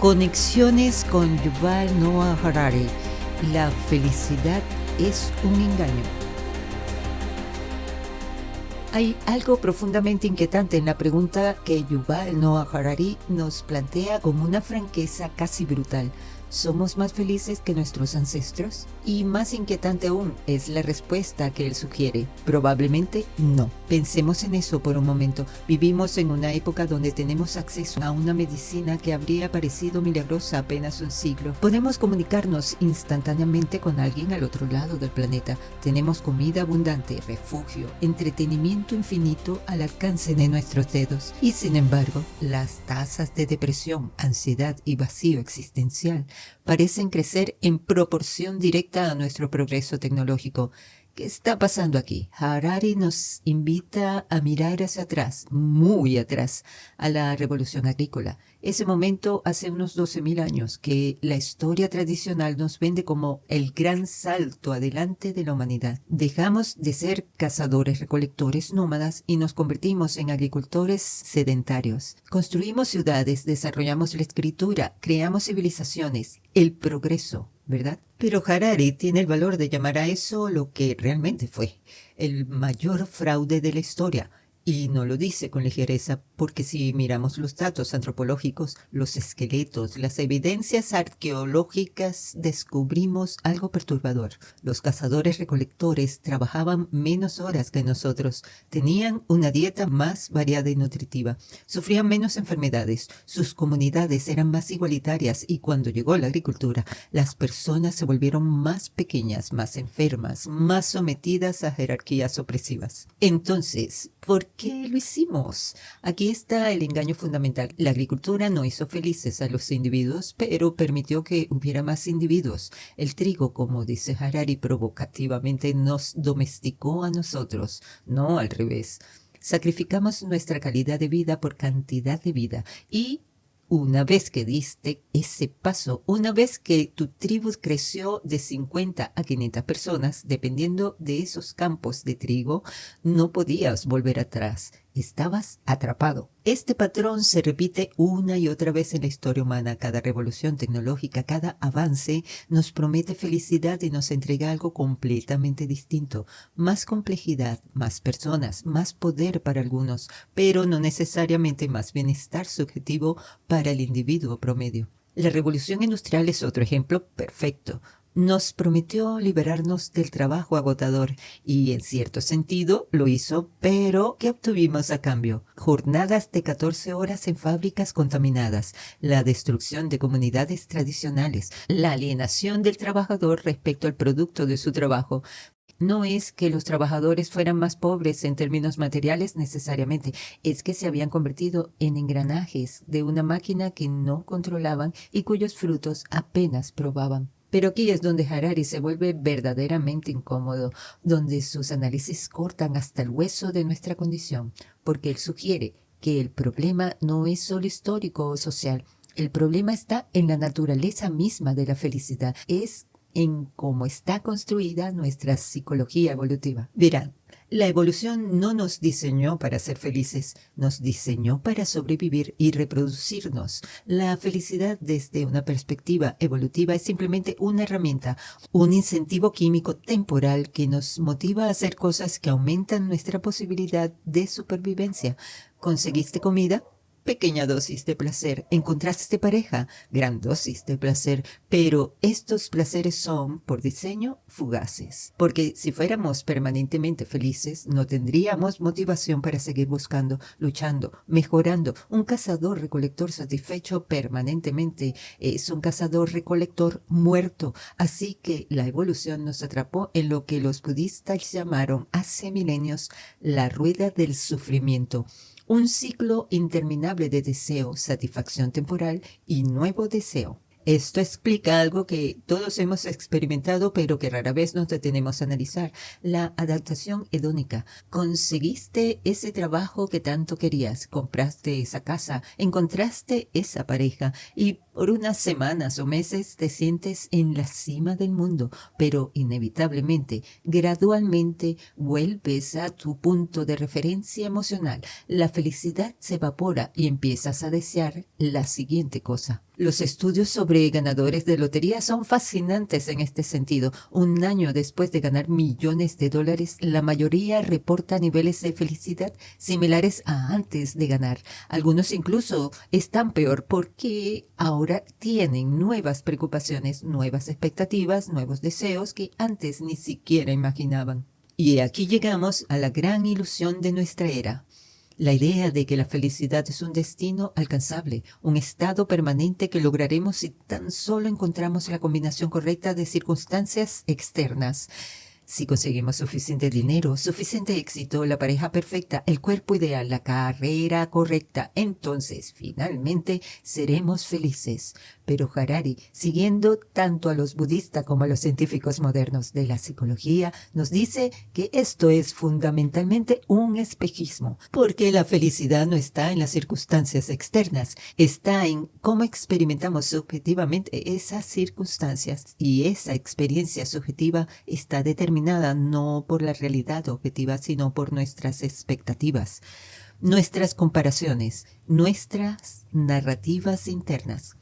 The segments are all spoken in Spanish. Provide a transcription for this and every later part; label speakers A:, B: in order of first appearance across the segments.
A: Conexiones con Yuval Noah Harari. La felicidad es un engaño. Hay algo profundamente inquietante en la pregunta que Yuval Noah Harari nos plantea con una franqueza casi brutal. ¿Somos más felices que nuestros ancestros? Y más inquietante aún es la respuesta que él sugiere. Probablemente no. Pensemos en eso por un momento. Vivimos en una época donde tenemos acceso a una medicina que habría parecido milagrosa apenas un siglo. Podemos comunicarnos instantáneamente con alguien al otro lado del planeta. Tenemos comida abundante, refugio, entretenimiento infinito al alcance de nuestros dedos. Y sin embargo, las tasas de depresión, ansiedad y vacío existencial parecen crecer en proporción directa a nuestro progreso tecnológico. ¿Qué está pasando aquí? Harari nos invita a mirar hacia atrás, muy atrás, a la revolución agrícola. Ese momento hace unos 12.000 años que la historia tradicional nos vende como el gran salto adelante de la humanidad. Dejamos de ser cazadores-recolectores nómadas y nos convertimos en agricultores sedentarios. Construimos ciudades, desarrollamos la escritura, creamos civilizaciones, el progreso, ¿verdad? Pero Harari tiene el valor de llamar a eso lo que realmente fue, el mayor fraude de la historia. Y no lo dice con ligereza, porque si miramos los datos antropológicos, los esqueletos, las evidencias arqueológicas, descubrimos algo perturbador. Los cazadores-recolectores trabajaban menos horas que nosotros, tenían una dieta más variada y nutritiva, sufrían menos enfermedades, sus comunidades eran más igualitarias y cuando llegó la agricultura, las personas se volvieron más pequeñas, más enfermas, más sometidas a jerarquías opresivas. Entonces, ¿por qué lo hicimos? Aquí está el engaño fundamental. La agricultura no hizo felices a los individuos, pero permitió que hubiera más individuos. El trigo, como dice Harari provocativamente, nos domesticó a nosotros, no al revés. Sacrificamos nuestra calidad de vida por cantidad de vida y una vez que diste ese paso, una vez que tu tribu creció de 50 a 500 personas, dependiendo de esos campos de trigo, no podías volver atrás. Estabas atrapado. Este patrón se repite una y otra vez en la historia humana. Cada revolución tecnológica, cada avance nos promete felicidad y nos entrega algo completamente distinto. Más complejidad, más personas, más poder para algunos, pero no necesariamente más bienestar subjetivo para el individuo promedio. La revolución industrial es otro ejemplo perfecto. Nos prometió liberarnos del trabajo agotador y en cierto sentido lo hizo, pero ¿qué obtuvimos a cambio? Jornadas de 14 horas en fábricas contaminadas, la destrucción de comunidades tradicionales, la alienación del trabajador respecto al producto de su trabajo. No es que los trabajadores fueran más pobres en términos materiales necesariamente, es que se habían convertido en engranajes de una máquina que no controlaban y cuyos frutos apenas probaban. Pero aquí es donde Harari se vuelve verdaderamente incómodo, donde sus análisis cortan hasta el hueso de nuestra condición, porque él sugiere que el problema no es solo histórico o social, el problema está en la naturaleza misma de la felicidad, es en cómo está construida nuestra psicología evolutiva. Verán, la evolución no nos diseñó para ser felices, nos diseñó para sobrevivir y reproducirnos. La felicidad desde una perspectiva evolutiva es simplemente una herramienta, un incentivo químico temporal que nos motiva a hacer cosas que aumentan nuestra posibilidad de supervivencia. ¿Conseguiste comida? Pequeña dosis de placer. ¿Encontraste pareja? Gran dosis de placer. Pero estos placeres son, por diseño, fugaces. Porque si fuéramos permanentemente felices, no tendríamos motivación para seguir buscando, luchando, mejorando. Un cazador-recolector satisfecho permanentemente es un cazador-recolector muerto. Así que la evolución nos atrapó en lo que los budistas llamaron hace milenios la rueda del sufrimiento. Un ciclo interminable de deseo, satisfacción temporal y nuevo deseo. Esto explica algo que todos hemos experimentado pero que rara vez nos detenemos a analizar, la adaptación hedónica. Conseguiste ese trabajo que tanto querías, compraste esa casa, encontraste esa pareja y Por unas semanas o meses te sientes en la cima del mundo, pero inevitablemente, gradualmente vuelves a tu punto de referencia emocional. La felicidad se evapora y empiezas a desear la siguiente cosa. Los estudios sobre ganadores de lotería son fascinantes en este sentido. Un año después de ganar millones de dólares, la mayoría reporta niveles de felicidad similares a antes de ganar. Algunos incluso están peor porque ahora tienen nuevas preocupaciones, nuevas expectativas, nuevos deseos que antes ni siquiera imaginaban. Y aquí llegamos a la gran ilusión de nuestra era. La idea de que la felicidad es un destino alcanzable, un estado permanente que lograremos si tan solo encontramos la combinación correcta de circunstancias externas. Si conseguimos suficiente dinero, suficiente éxito, la pareja perfecta, el cuerpo ideal, la carrera correcta, entonces finalmente seremos felices. Pero Harari, siguiendo tanto a los budistas como a los científicos modernos de la psicología, nos dice que esto es fundamentalmente un espejismo, porque la felicidad no está en las circunstancias externas, está en cómo experimentamos subjetivamente esas circunstancias, y esa experiencia subjetiva está determinada no por la realidad objetiva, sino por nuestras expectativas, nuestras comparaciones, nuestras narrativas internas.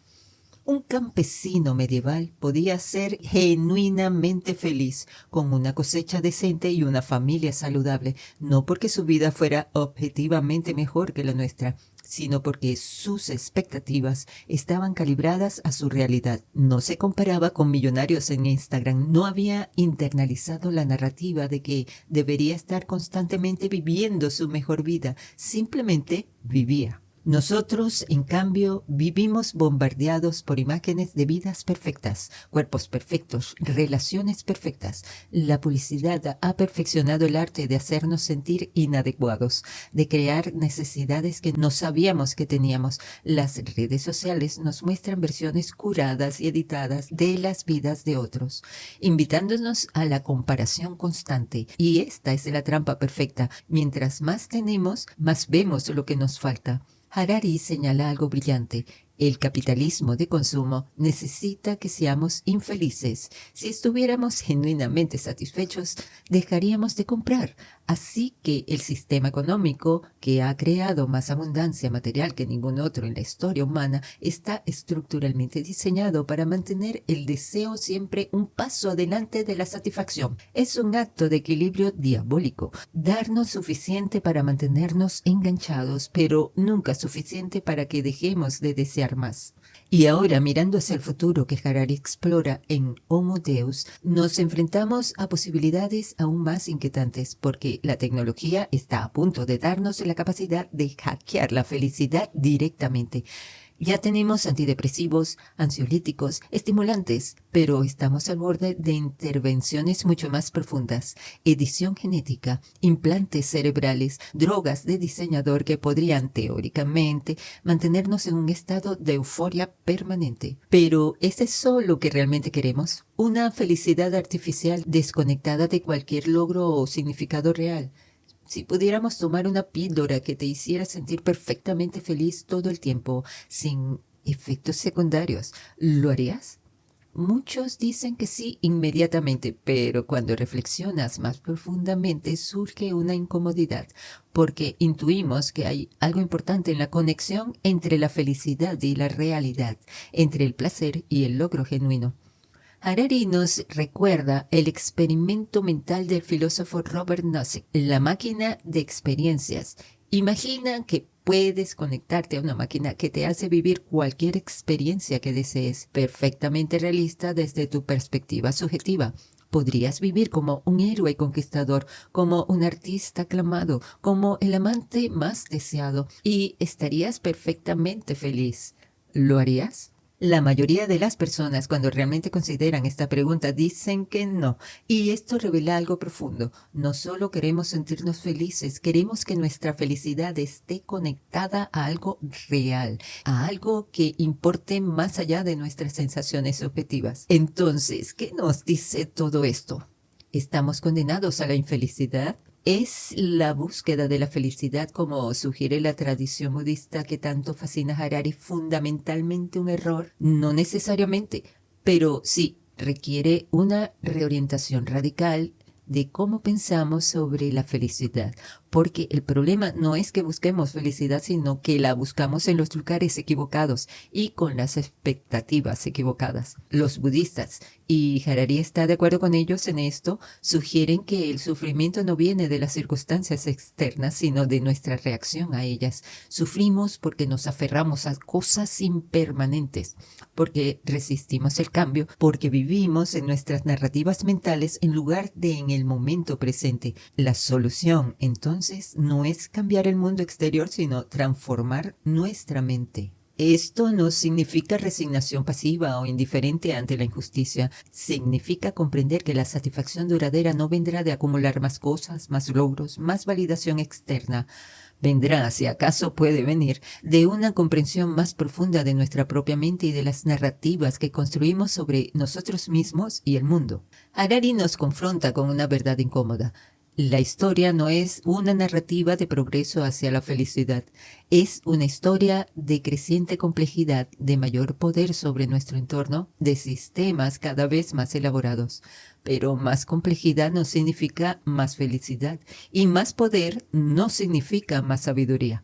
A: Un campesino medieval podía ser genuinamente feliz con una cosecha decente y una familia saludable, no porque su vida fuera objetivamente mejor que la nuestra, sino porque sus expectativas estaban calibradas a su realidad. No se comparaba con millonarios en Instagram, no había internalizado la narrativa de que debería estar constantemente viviendo su mejor vida, simplemente vivía. Nosotros, en cambio, vivimos bombardeados por imágenes de vidas perfectas, cuerpos perfectos, relaciones perfectas. La publicidad ha perfeccionado el arte de hacernos sentir inadecuados, de crear necesidades que no sabíamos que teníamos. Las redes sociales nos muestran versiones curadas y editadas de las vidas de otros, invitándonos a la comparación constante. Y esta es la trampa perfecta. Mientras más tenemos, más vemos lo que nos falta. Harari señala algo brillante. El capitalismo de consumo necesita que seamos infelices. Si estuviéramos genuinamente satisfechos, dejaríamos de comprar. Así que el sistema económico, que ha creado más abundancia material que ningún otro en la historia humana, está estructuralmente diseñado para mantener el deseo siempre un paso adelante de la satisfacción. Es un acto de equilibrio diabólico. Darnos suficiente para mantenernos enganchados, pero nunca suficiente para que dejemos de desear más. Y ahora, mirando hacia el futuro que Harari explora en Homo Deus, nos enfrentamos a posibilidades aún más inquietantes, porque la tecnología está a punto de darnos la capacidad de hackear la felicidad directamente. Ya tenemos antidepresivos, ansiolíticos, estimulantes, pero estamos al borde de intervenciones mucho más profundas. Edición genética, implantes cerebrales, drogas de diseñador que podrían, teóricamente, mantenernos en un estado de euforia permanente. Pero ¿es eso lo que realmente queremos? Una felicidad artificial desconectada de cualquier logro o significado real. Si pudiéramos tomar una píldora que te hiciera sentir perfectamente feliz todo el tiempo, sin efectos secundarios, ¿lo harías? Muchos dicen que sí inmediatamente, pero cuando reflexionas más profundamente surge una incomodidad, porque intuimos que hay algo importante en la conexión entre la felicidad y la realidad, entre el placer y el logro genuino. Harari nos recuerda el experimento mental del filósofo Robert Nozick, la máquina de experiencias. Imagina que puedes conectarte a una máquina que te hace vivir cualquier experiencia que desees, perfectamente realista desde tu perspectiva subjetiva. Podrías vivir como un héroe conquistador, como un artista aclamado, como el amante más deseado, y estarías perfectamente feliz. ¿Lo harías? La mayoría de las personas, cuando realmente consideran esta pregunta, dicen que no. Y esto revela algo profundo. No solo queremos sentirnos felices, queremos que nuestra felicidad esté conectada a algo real, a algo que importe más allá de nuestras sensaciones objetivas. Entonces, ¿qué nos dice todo esto? ¿Estamos condenados a la infelicidad? ¿Es la búsqueda de la felicidad, como sugiere la tradición budista que tanto fascina a Harari, fundamentalmente un error? No necesariamente, pero sí requiere una reorientación radical de cómo pensamos sobre la felicidad, porque el problema no es que busquemos felicidad, sino que la buscamos en los lugares equivocados y con las expectativas equivocadas. Los budistas, y Harari está de acuerdo con ellos en esto, sugieren que el sufrimiento no viene de las circunstancias externas, sino de nuestra reacción a ellas. Sufrimos porque nos aferramos a cosas impermanentes, porque resistimos el cambio, porque vivimos en nuestras narrativas mentales en lugar de en el momento presente. La solución, entonces, no es cambiar el mundo exterior, sino transformar nuestra mente. Esto no significa resignación pasiva o indiferente ante la injusticia. Significa comprender que la satisfacción duradera no vendrá de acumular más cosas, más logros, más validación externa. Vendrá, si acaso puede venir, de una comprensión más profunda de nuestra propia mente y de las narrativas que construimos sobre nosotros mismos y el mundo. Harari nos confronta con una verdad incómoda. La historia no es una narrativa de progreso hacia la felicidad. Es una historia de creciente complejidad, de mayor poder sobre nuestro entorno, de sistemas cada vez más elaborados. Pero más complejidad no significa más felicidad, y más poder no significa más sabiduría.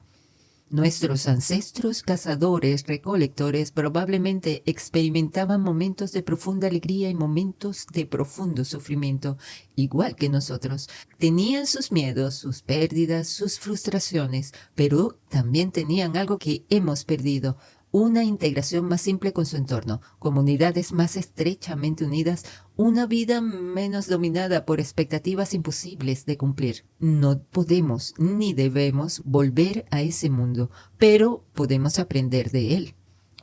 A: Nuestros ancestros cazadores, recolectores, probablemente experimentaban momentos de profunda alegría y momentos de profundo sufrimiento, igual que nosotros. Tenían sus miedos, sus pérdidas, sus frustraciones, pero también tenían algo que hemos perdido: una integración más simple con su entorno, comunidades más estrechamente unidas, una vida menos dominada por expectativas imposibles de cumplir. No podemos ni debemos volver a ese mundo, pero podemos aprender de él.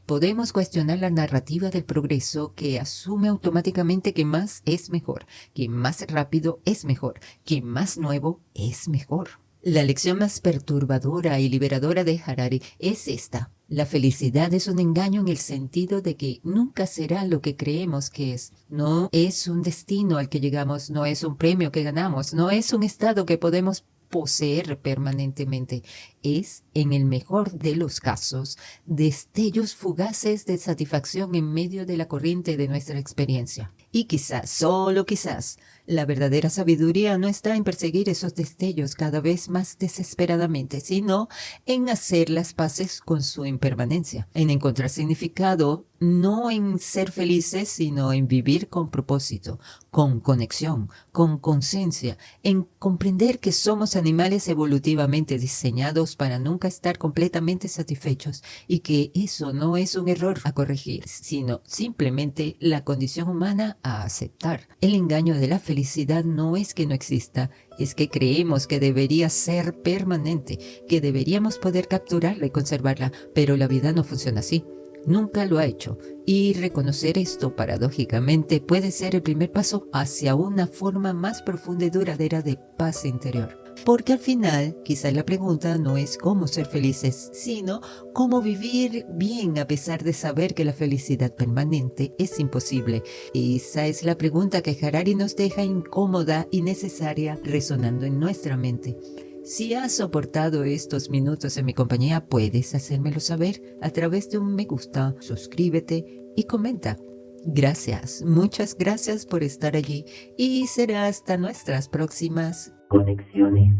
A: Podemos cuestionar la narrativa del progreso que asume automáticamente que más es mejor, que más rápido es mejor, que más nuevo es mejor. La lección más perturbadora y liberadora de Harari es esta: la felicidad es un engaño en el sentido de que nunca será lo que creemos que es. No es un destino al que llegamos, no es un premio que ganamos, no es un estado que podemos poseer permanentemente. Es, en el mejor de los casos, destellos fugaces de satisfacción en medio de la corriente de nuestra experiencia. Y quizás, solo quizás, la verdadera sabiduría no está en perseguir esos destellos cada vez más desesperadamente, sino en hacer las paces con su impermanencia, en encontrar significado no en ser felices, sino en vivir con propósito, con conexión, con conciencia, en comprender que somos animales evolutivamente diseñados para nunca estar completamente satisfechos y que eso no es un error a corregir, sino simplemente la condición humana a aceptar. El engaño de la felicidad no es que no exista, es que creemos que debería ser permanente, que deberíamos poder capturarla y conservarla, pero la vida no funciona así. Nunca lo ha hecho, y reconocer esto paradójicamente puede ser el primer paso hacia una forma más profunda y duradera de paz interior. Porque al final, quizás la pregunta no es cómo ser felices, sino cómo vivir bien a pesar de saber que la felicidad permanente es imposible. Esa es la pregunta que Harari nos deja incómoda y necesaria, resonando en nuestra mente. Si has soportado estos minutos en mi compañía, puedes hacérmelo saber a través de un me gusta, suscríbete y comenta. Gracias, muchas gracias por estar allí, y será hasta nuestras próximas conexiones.